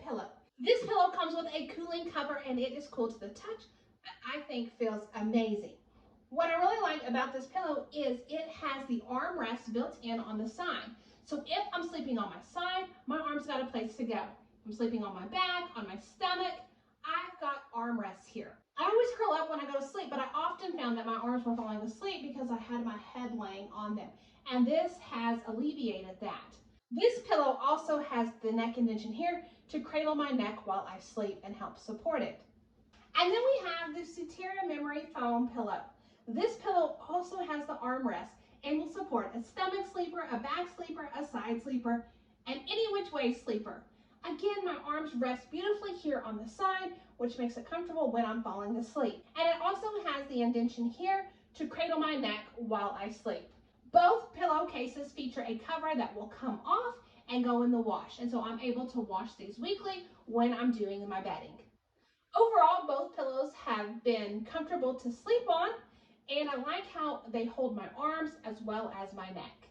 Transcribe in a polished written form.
pillow. This pillow comes with a cooling cover and it is cool to the touch. I think feels amazing. What I really like about this pillow is it has the armrest built in on the side. So if I'm sleeping on my side, my arm's got a place to go. If I'm sleeping on my back, on my stomach, I've got armrests here. I always curl up when I go to sleep, but I often found that my arms were falling asleep because I had my head laying on them. And this has alleviated that. This pillow also has the neck indention here to cradle my neck while I sleep and help support it. And then we have the Sutera memory foam pillow. This pillow also has the armrest and will support a stomach sleeper, a back sleeper, a side sleeper, and any which way sleeper. Again, my arms rest beautifully here on the side, which makes it comfortable when I'm falling asleep. And it also has the indention here to cradle my neck while I sleep. Both pillowcases feature a cover that will come off and go in the wash. And so I'm able to wash these weekly when I'm doing my bedding. Overall, both pillows have been comfortable to sleep on, and I like how they hold my arms as well as my neck.